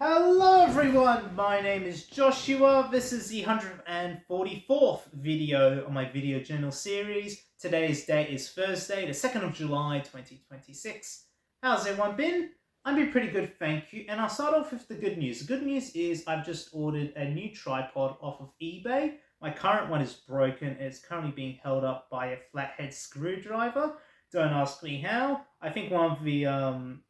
Hello everyone, my name is Joshua. This is the 144th video on my video journal series. Today's date is Thursday, the 2nd of July, 2026. How's everyone been? I've been pretty good, thank you. And I'll start off with the good news. The good news is I've just ordered a new tripod off of eBay. My current one is broken. It's currently being held up by a flathead screwdriver. Don't ask me how. I think one of the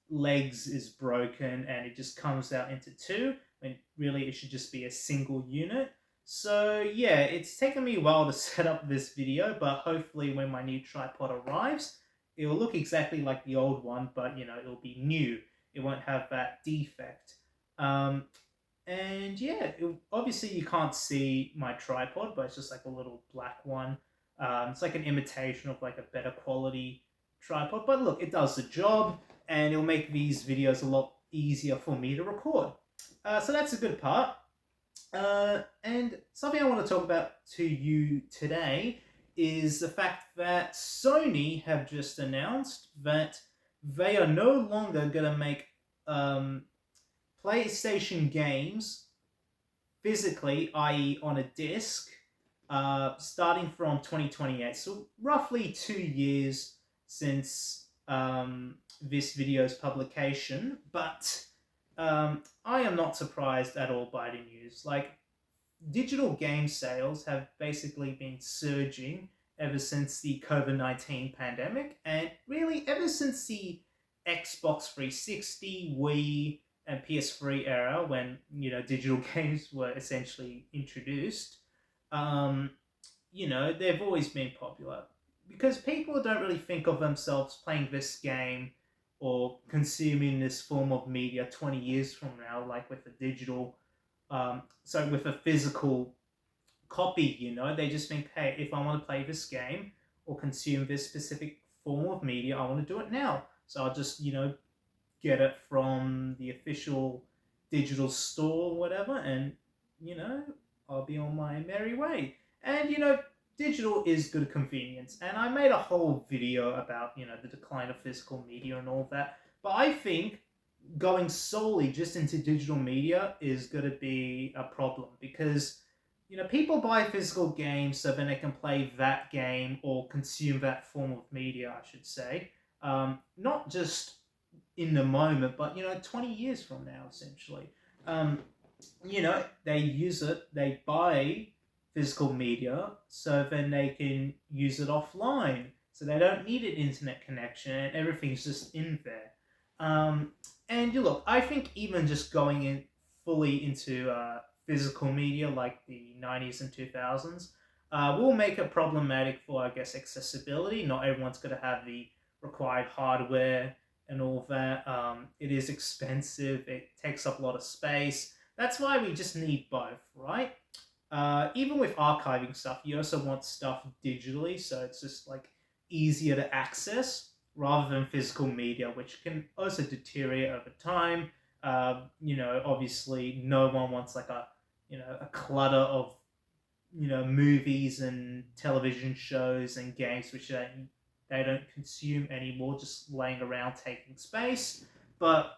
legs is broken and it just comes out into two when really it should just be a single unit. So yeah, it's taken me a while to set up this video, but hopefully when my new tripod arrives, it'll look exactly like the old one, but it'll be new. It won't have that defect. And yeah, obviously you can't see my tripod, but it's just like a little black one. It's like an imitation of like a better quality tripod, but look, it does the job and it'll make these videos a lot easier for me to record. So that's a good part. And something I want to talk about to you today is the fact that Sony have just announced that they are no longer going to make PlayStation games physically, i.e. on a disc, starting from 2028. So roughly 2 years since this video's publication, but I am not surprised at all by the news. Like, digital game sales have basically been surging ever since the COVID-19 pandemic, and really ever since the Xbox 360, Wii, and PS3 era, when digital games were essentially introduced. They've always been popular because people don't really think of themselves playing this game or consuming this form of media 20 years from now, like with a with a physical copy, they just think, hey, if I want to play this game or consume this specific form of media, I want to do it now. So I'll just, get it from the official digital store or whatever, and, I'll be on my merry way. And, digital is good convenience, and I made a whole video about the decline of physical media and all of that, but I think going solely just into digital media is going to be a problem because people buy physical games so then they can play that game or consume that form of media, I should say, not just in the moment, but 20 years from now, essentially. They use it, they buy physical media so then they can use it offline, so they don't need an internet connection and everything's just in there. And look, I think even just going in fully into physical media like the 90s and 2000s will make it problematic for, I guess, accessibility. Not everyone's going to have the required hardware and all that. It is expensive, it takes up a lot of space. That's why we just need both, right? Even with archiving stuff, you also want stuff digitally, so it's just like easier to access rather than physical media, which can also deteriorate over time. Obviously, no one wants like a clutter of movies and television shows and games which they don't consume anymore, just laying around taking space. But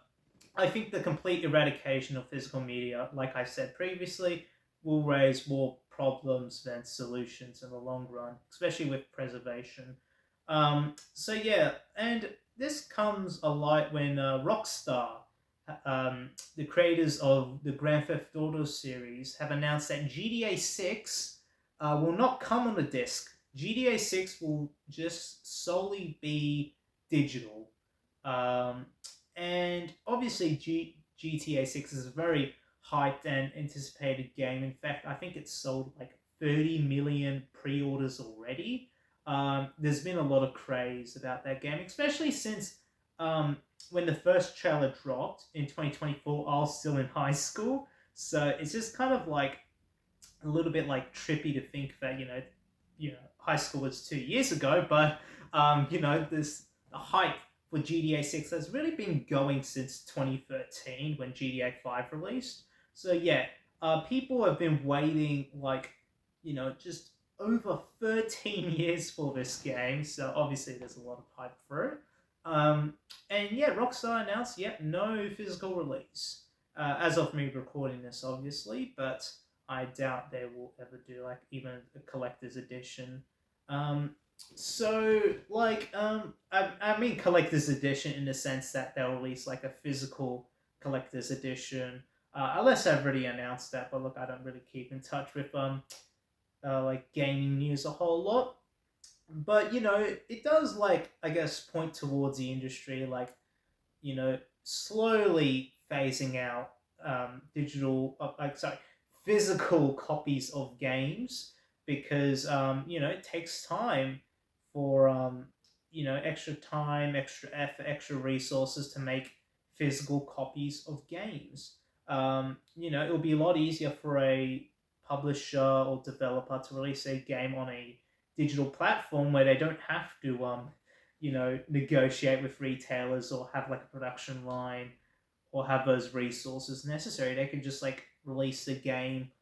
I think the complete eradication of physical media, like I said previously, will raise more problems than solutions in the long run, especially with preservation. So yeah, and this comes alight when Rockstar, the creators of the Grand Theft Auto series, have announced that GTA 6 will not come on a disc. GTA 6 will just solely be digital. And obviously GTA 6 is a very hyped and anticipated game. In fact, I think it's sold like 30 million pre-orders already. There's been a lot of craze about that game, especially since when the first trailer dropped in 2024, I was still in high school. So it's just kind of like a little bit like trippy to think that high school was 2 years ago, but this the hype for GTA 6 has really been going since 2013 when GTA 5 released. So yeah, people have been waiting like just over 13 years for this game. So obviously there's a lot of hype for it. And yeah, Rockstar announced, no physical release. as of me recording this, obviously, but I doubt they will ever do like even a collector's edition. Um, I mean collector's edition in the sense that they'll release like a physical collector's edition, unless I've already announced that. But look, I don't really keep in touch with like gaming news a whole lot. But it does, like, I guess, point towards the industry, like, slowly phasing out digital, like, sorry, physical copies of games, because it takes time for extra time, extra effort, extra resources to make physical copies of games. It will be a lot easier for a publisher or developer to release a game on a digital platform where they don't have to negotiate with retailers or have like a production line or have those resources necessary. They can just like release the game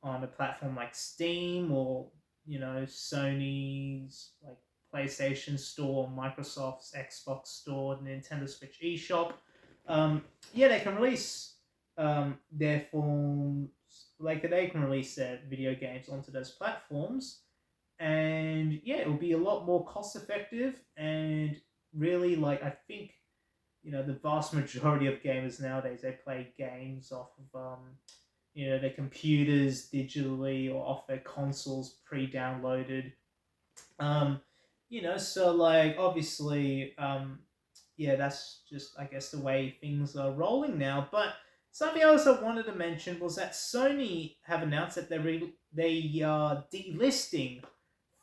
on a platform like Steam or Sony's like PlayStation Store, Microsoft's Xbox Store, Nintendo Switch eShop. Yeah, they can release their forms, like they can release their video games onto those platforms, and yeah, it will be a lot more cost effective. And really, like, I think the vast majority of gamers nowadays, they play games off of their computers digitally or off their consoles pre-downloaded. um so like obviously, yeah, that's just, I guess, the way things are rolling now. But something else I wanted to mention was that Sony have announced that they are delisting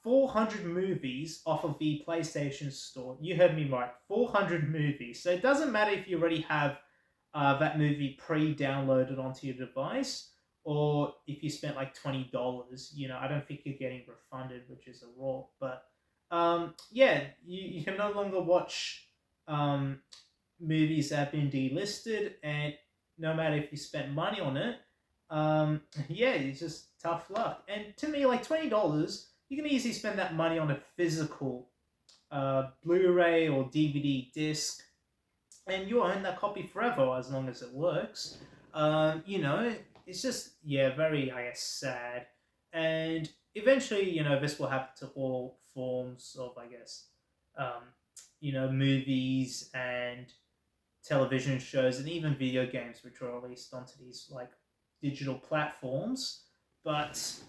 400 movies off of the PlayStation Store. You heard me right, 400 movies. So it doesn't matter if you already have that movie pre-downloaded onto your device, or if you spent like $20. I don't think you're getting refunded, which is a raw. But yeah, you can no longer watch um, movies that have been delisted, and no matter if you spent money on it, yeah, it's just tough luck. And to me, like $20, you can easily spend that money on a physical Blu-ray or DVD disc, and you own that copy forever as long as it works. It's just, yeah, very, I guess, sad. And eventually, this will happen to all forms of, I guess, um, movies and television shows and even video games, which are released onto these like digital platforms. But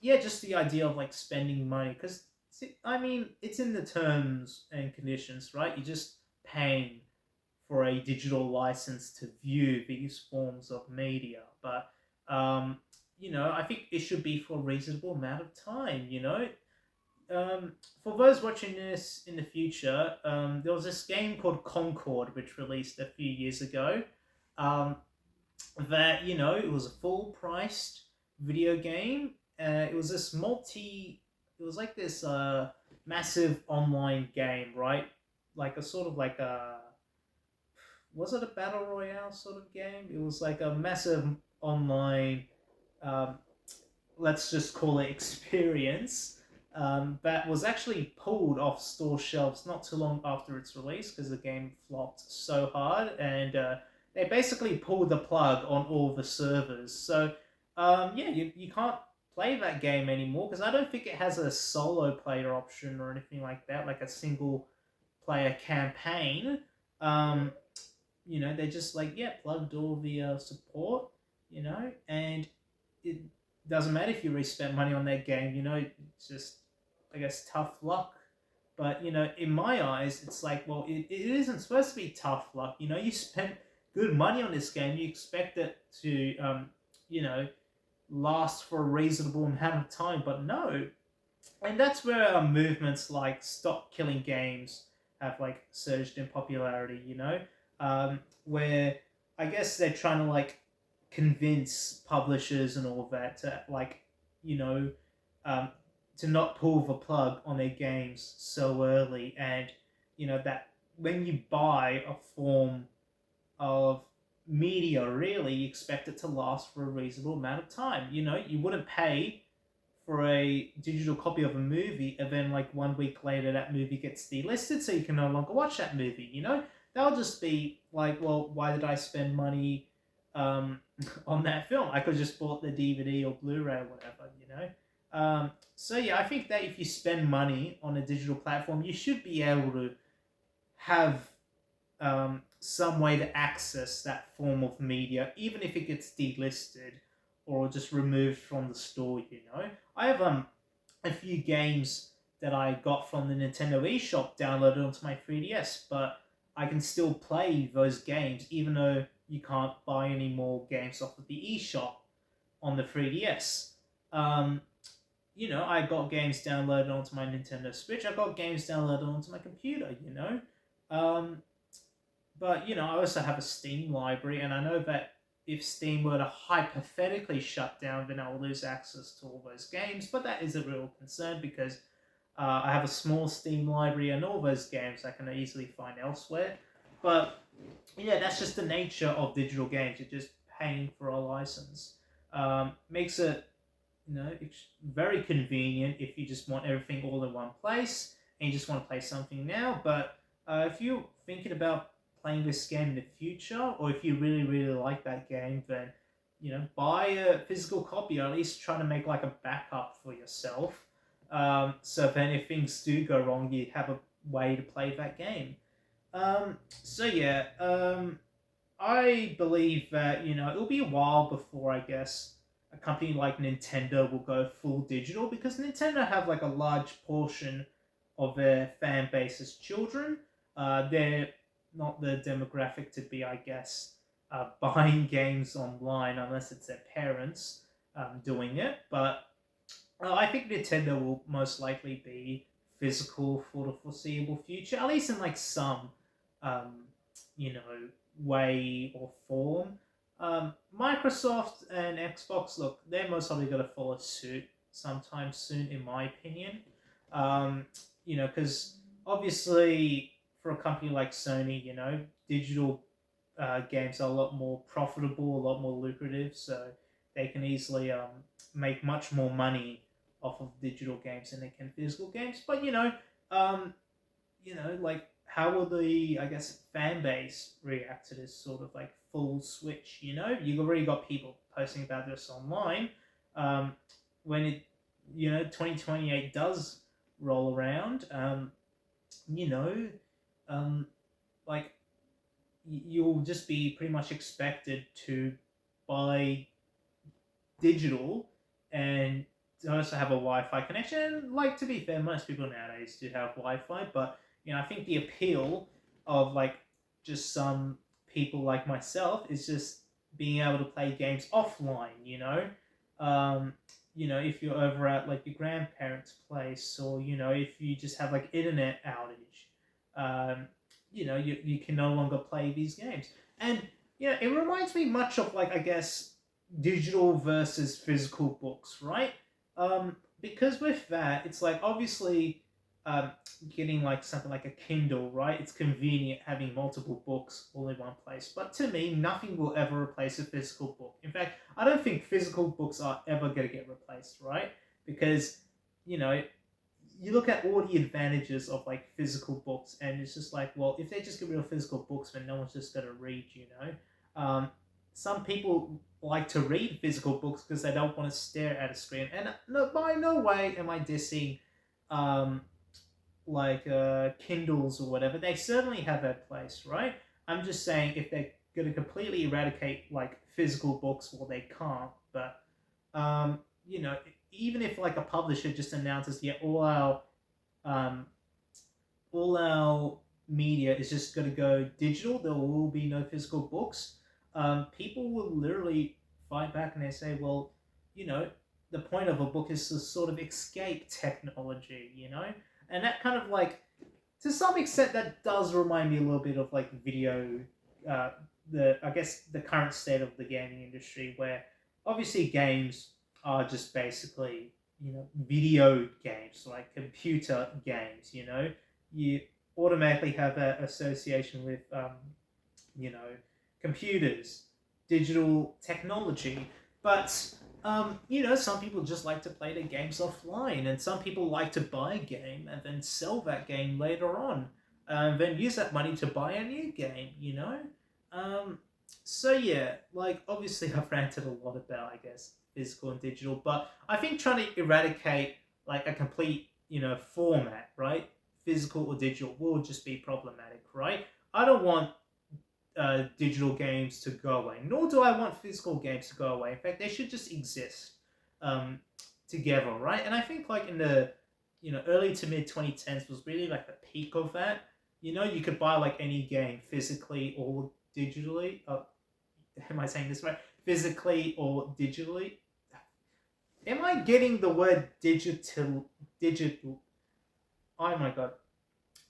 yeah, just the idea of like spending money, because I mean, it's in the terms and conditions, right? You're just paying for a digital license to view these forms of media. But I think it should be for a reasonable amount of time. For those watching this in the future, there was this game called Concord, which released a few years ago. Um, that it was a full priced video game. It was this multi. It was like this massive online game, right? Like a sort of like a, was it a battle royale sort of game? It was like a massive online, um, let's just call it experience, that was actually pulled off store shelves not too long after its release because the game flopped so hard, and they basically pulled the plug on all the servers. So yeah, you can't play that game anymore because I don't think it has a solo player option or anything like that, like a single player campaign. Um, they just like, yeah, plugged all the support, and it doesn't matter if you re-spend money on that game. It's just, I guess, tough luck. But in my eyes, it's like, well, it isn't supposed to be tough luck. You spent good money on this game. You expect it to, you know, last for a reasonable amount of time. But no, and that's where movements like Stop Killing Games have like surged in popularity. Where I guess they're trying to like convince publishers and all that to like, you know, um, to not pull the plug on their games so early, and that when you buy a form of media, really, you expect it to last for a reasonable amount of time. You wouldn't pay for a digital copy of a movie and then like 1 week later that movie gets delisted so you can no longer watch that movie. That'll just be like, well, why did I spend money on that film. I could just bought the DVD or Blu-ray or whatever, you know. So yeah, I think that if you spend money on a digital platform, you should be able to have some way to access that form of media, even if it gets delisted or just removed from the store. You know, I have a few games that I got from the Nintendo eShop downloaded onto my 3DS, but I can still play those games even though you can't buy any more games off of the eShop on the 3DS. Um, you know, I got games downloaded onto my Nintendo Switch. I got games downloaded onto my computer. You know, um, but you know, I also have a Steam library, and I know that if Steam were to hypothetically shut down, then I will lose access to all those games. But that is a real concern because I have a small Steam library, and all those games I can easily find elsewhere. But yeah, that's just the nature of digital games. You're just paying for a license. Makes it, you know, it's very convenient if you just want everything all in one place and you just want to play something now. But if you're thinking about playing this game in the future, or if you really, really like that game, then, you know, buy a physical copy, or at least try to make like a backup for yourself. So then if things do go wrong, you have a way to play that game. So yeah, I believe that, you know, it'll be a while before, I guess, a company like Nintendo will go full digital, because Nintendo have like a large portion of their fan base as children. They're not the demographic to be, I guess, buying games online unless it's their parents doing it. But I think Nintendo will most likely be physical for the foreseeable future, at least in like some, um, you know, way or form. Microsoft and Xbox, look, they're most probably going to follow suit sometime soon, in my opinion. Um, you know, because obviously for a company like Sony, you know, digital games are a lot more profitable, a lot more lucrative, so they can easily make much more money off of digital games than they can physical games. But um, like how will the, I guess, fan base react to this sort of like full switch? You know, you've already got people posting about this online. Um, when it, 2028 does roll around, you know, um, like you'll just be pretty much expected to buy digital and to also have a Wi-Fi connection. Like, to be fair, most people nowadays do have Wi-Fi, but I think the appeal of like just some people like myself is just being able to play games offline. Um, if you're over at like your grandparents' place, or if you just have like internet outage, you can no longer play these games, and it reminds me much of, like, I guess, digital versus physical books, right? Because with that, it's like, obviously, um, getting like something like a Kindle, right? It's convenient having multiple books all in one place. But to me, nothing will ever replace a physical book. In fact, I don't think physical books are ever going to get replaced, right? Because, you know, you look at all the advantages of like physical books, and it's just like, well, if they just get rid of physical books, then no one's just going to read, some people like to read physical books because they don't want to stare at a screen. And no, by no way am I dissing, um, Kindles or whatever. They certainly have their place, right? I'm just saying, if they're going to completely eradicate like physical books, well, they can't. But um, you know, even if like a publisher just announces, yeah, um, all our media is just going to go digital, there will be no physical books. People will literally fight back and they say, well, the point of a book is to sort of escape technology, and that kind of like, to some extent, that does remind me a little bit of like video, uh, I guess the current state of the gaming industry, where obviously games are just basically video games, like computer games. You automatically have that association with you know computers, digital technology, but some people just like to play their games offline, and some people like to buy a game and then sell that game later on, and then use that money to buy a new game. Um, So yeah, like obviously I've ranted a lot about, I guess, physical and digital, but I think trying to eradicate like a complete, format, right? Physical or digital will just be problematic, right? I don't want digital games to go away, nor do I want physical games to go away. In fact, they should just exist um, together, right? And I think like in the early to mid 2010s was really like the peak of that. You could buy like any game physically or digitally. Am I saying this right? Physically or digitally. Am I getting the word digital? Oh my god!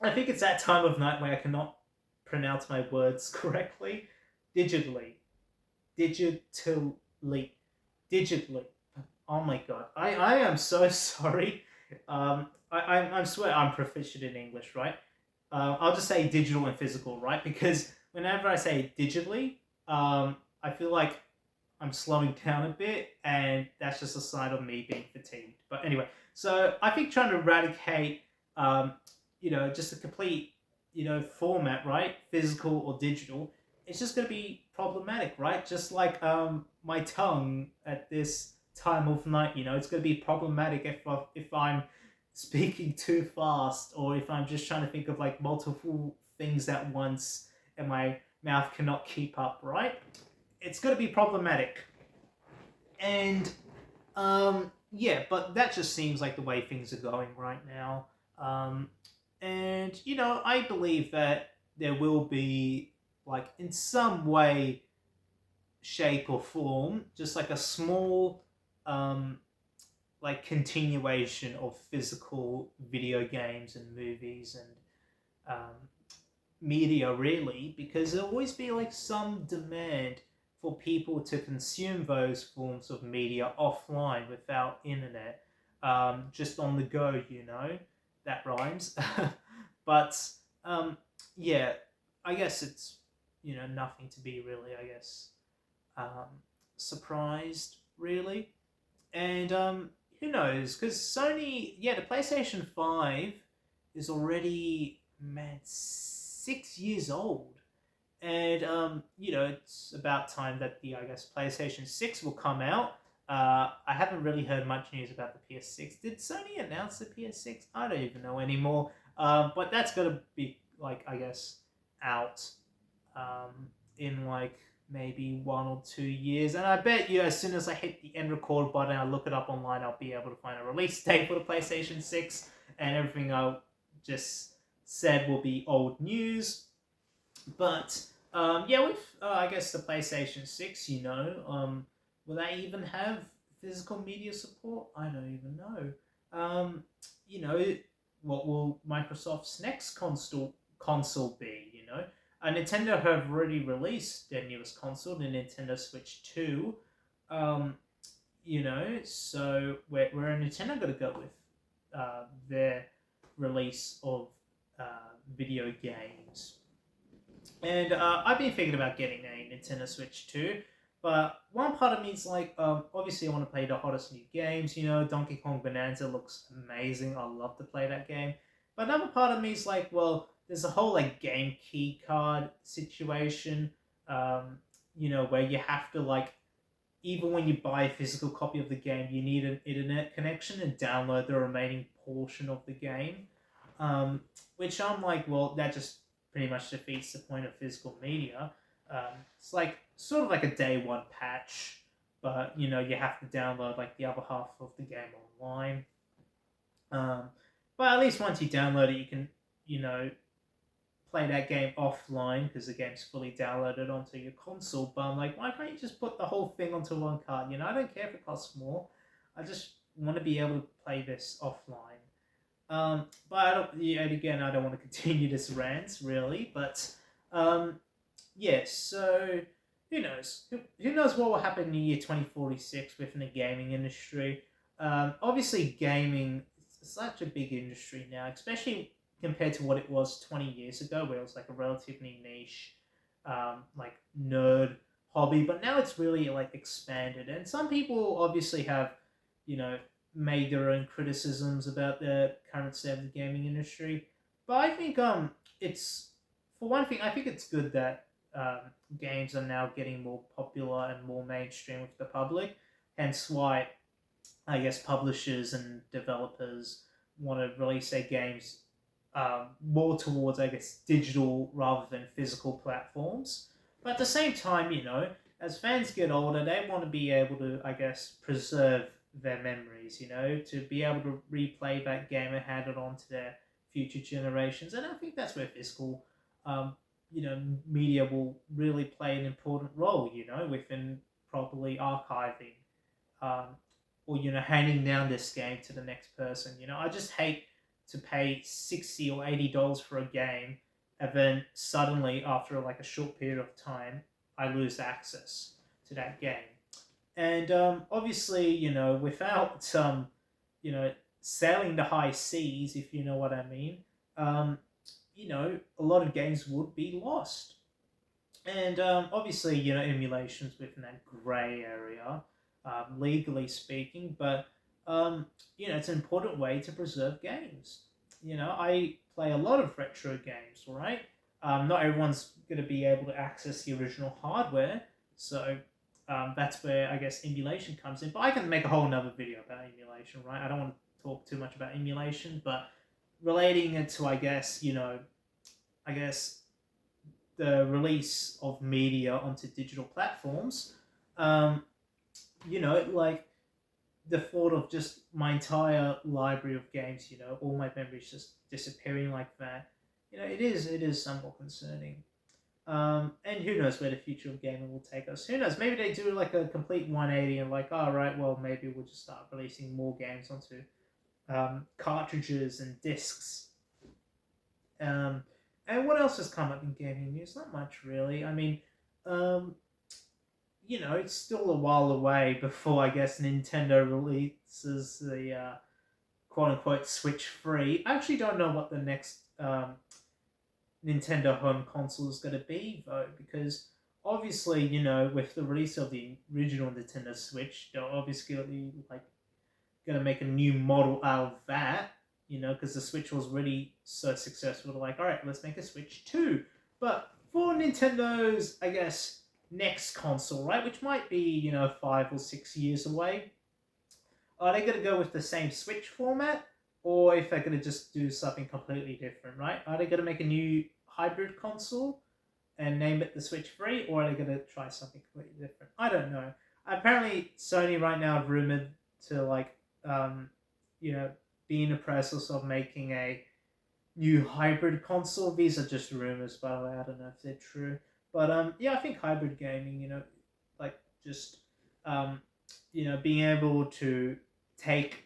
I think it's that time of night where I cannot pronounce my words correctly. Digitally, digitally, digitally. Oh my god! I am so sorry. I swear I'm proficient in English, right? I'll just say digital and physical, right? Because whenever I say digitally, I feel like I'm slowing down a bit, and that's just a sign of me being fatigued. But anyway, so I think trying to eradicate, just a complete, format, right, physical or digital, it's just going to be problematic, right? Just like my tongue at this time of night, it's going to be problematic if I'm speaking too fast, or if I'm just trying to think of like multiple things at once, and my mouth cannot keep up, right? It's going to be problematic. And yeah, but that just seems like the way things are going right now. Um, and I believe that there will be like in some way, shape or form, just like a small um, like continuation of physical video games and movies and um, media really, because there'll always be like some demand for people to consume those forms of media offline without internet, just on the go, that rhymes. But um, yeah, I guess it's nothing to be really, I guess, um, surprised really. And who knows, because Sony, yeah, the PlayStation 5 is already, man, 6 years old. And it's about time that the, I guess, PlayStation 6 will come out. I haven't really heard much news about the PS6. Did Sony announce the PS6? I don't even know anymore. But that's gonna be like, I guess, out in like maybe 1 or 2 years. And I bet you, as soon as I hit the end record button, I look it up online, I'll be able to find a release date for the PlayStation 6, and everything I just said will be old news. But yeah, with I guess the PlayStation 6, will they even have physical media support? I don't even know. You know, what will Microsoft's next console be? Nintendo have already released their newest console, the Nintendo Switch 2. Um, so where are Nintendo going to go with their release of video games? And I've been thinking about getting a Nintendo Switch too. But one part of me is like, obviously, I want to play the hottest new games. Donkey Kong Bonanza looks amazing. I love to play that game. But another part of me is like, well, there's a whole like game key card situation. Where you have to like, even when you buy a physical copy of the game, you need an internet connection and download the remaining portion of the game. Which I'm like, well, that just pretty much defeats the point of physical media. It's like sort of like a day one patch, but you have to download like the other half of the game online. Um, but at least once you download it, you can you know play that game offline because the game's fully downloaded onto your console. But I'm like, why can't you just put the whole thing onto one card? I don't care if it costs more. I just want to be able to play this offline. But I don't. Yeah, and again, I don't want to continue this rant really. But um, yeah. So who knows? Who knows what will happen in the year 2046 within the gaming industry? Obviously, gaming is such a big industry now, especially compared to what it was 20 years ago, where it was like a relatively niche, like nerd hobby. But now it's really like expanded, and some people obviously have, you know, made their own criticisms about the current state of the gaming industry. But I think it's for one thing, I think it's good that games are now getting more popular and more mainstream with the public. Hence why I guess publishers and developers want to release their games more towards, I guess, digital rather than physical platforms. But at the same time, as fans get older, they want to be able to, I guess, preserve their memories, to be able to replay that game and hand it on to their future generations. And I think that's where physical, um, media will really play an important role, within properly archiving um, or handing down this game to the next person. I just hate to pay $60 or $80 for a game, and then suddenly after like a short period of time, I lose access to that game. And obviously, without you know, sailing the high seas, if you know what I mean, um, a lot of games would be lost. And obviously, emulations within that grey area, legally speaking, but it's an important way to preserve games. I play a lot of retro games, right? Not everyone's going to be able to access the original hardware, so that's where I guess emulation comes in. But I can make a whole nother video about emulation, right? I don't want to talk too much about emulation, but relating it to, I guess the release of media onto digital platforms, um, like the thought of just my entire library of games, all my memories just disappearing like that, it is somewhat concerning. And who knows where the future of gaming will take us? Who knows? Maybe they do like a complete 180 and like, all right, well, maybe we'll just start releasing more games onto cartridges and discs. Um, and what else has come up in gaming news? Not much, really. I mean, um, it's still a while away before I guess Nintendo releases the quote unquote Switch free. I actually don't know what the next Nintendo home console is going to be, though, because obviously, with the release of the original Nintendo Switch, they're obviously like going to make a new model out of that, because the Switch was really so successful. They're like, all right, let's make a Switch 2. But for Nintendo's, I guess, next console, right, which might be, 5 or 6 years away, are they going to go with the same Switch format? Or if they're going to just do something completely different, right? Are they going to make a new hybrid console and name it the Switch Free? Or are they going to try something completely different? I don't know. Apparently, Sony right now have rumored to, like, be in the process of making a new hybrid console. These are just rumors, by the way. I don't know if they're true. But yeah, I think hybrid gaming, like just being able to take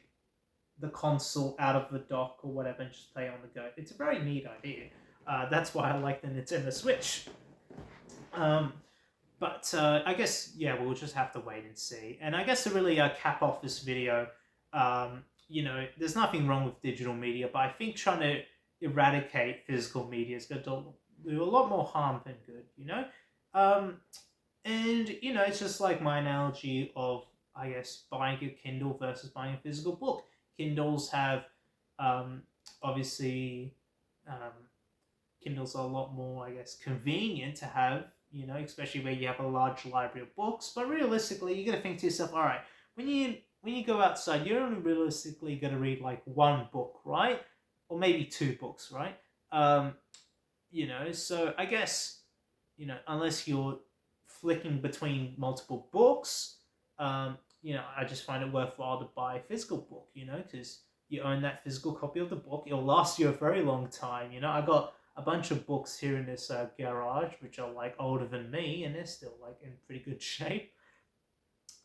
the console out of the dock or whatever and just play on the go. It's a very neat idea. That's why I like the Nintendo Switch. But I guess, yeah, we'll just have to wait and see. And I guess to really cap off this video, there's nothing wrong with digital media, but I think trying to eradicate physical media is going to do a lot more harm than good, and, it's just like my analogy of, I guess, buying a Kindle versus buying a physical book. Kindles have, obviously, um, Kindles are a lot more, I guess, convenient to have, especially where you have a large library of books. But realistically, you got to think to yourself, all right, when you go outside, you're only realistically going to read like one book, right? Or maybe two books, right? So I guess, unless you're flicking between multiple books, I just find it worthwhile to buy a physical book, because you own that physical copy of the book. It'll last you a very long time. I got a bunch of books here in this garage, which are like older than me, and they're still like in pretty good shape.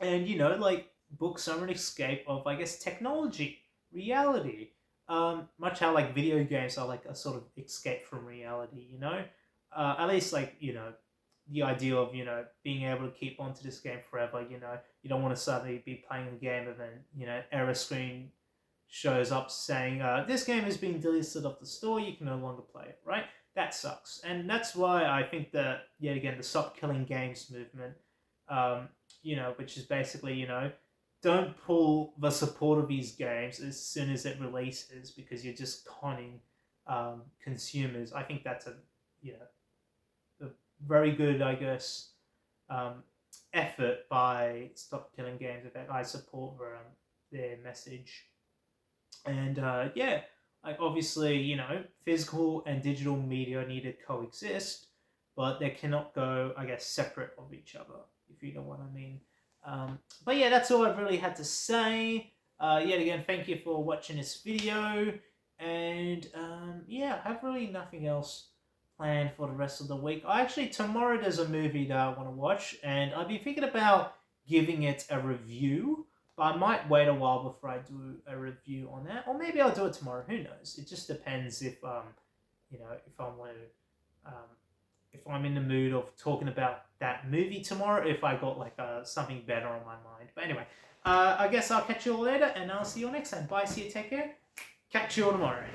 And, like books are an escape of, I guess, technology, reality. Much how like video games are like a sort of escape from reality, at least like, the idea of, being able to keep onto this game forever, you don't want to suddenly be playing a game and then, error screen shows up saying, this game has been delisted off the store, you can no longer play it, right? That sucks. And that's why I think that, yet again, the Stop Killing Games movement, which is basically, don't pull the support of these games as soon as it releases because you're just conning consumers. I think that's a very good, I guess, effort by Stop Killing Games. In fact, I support their message. And yeah, like obviously, physical and digital media need to coexist, but they cannot go, I guess, separate of each other, if you know what I mean. But yeah, that's all I've really had to say. Yet again, thank you for watching this video. And yeah, I have really nothing else planned for the rest of the week. Tomorrow there's a movie that I want to watch, and I've been thinking about giving it a review. But I might wait a while before I do a review on that, or maybe I'll do it tomorrow. Who knows? It just depends if if I want to if I'm in the mood of talking about that movie tomorrow. If I got like something better on my mind. But anyway, I guess I'll catch you all later, and I'll see you all next time. Bye. See you. Take care. Catch you all tomorrow.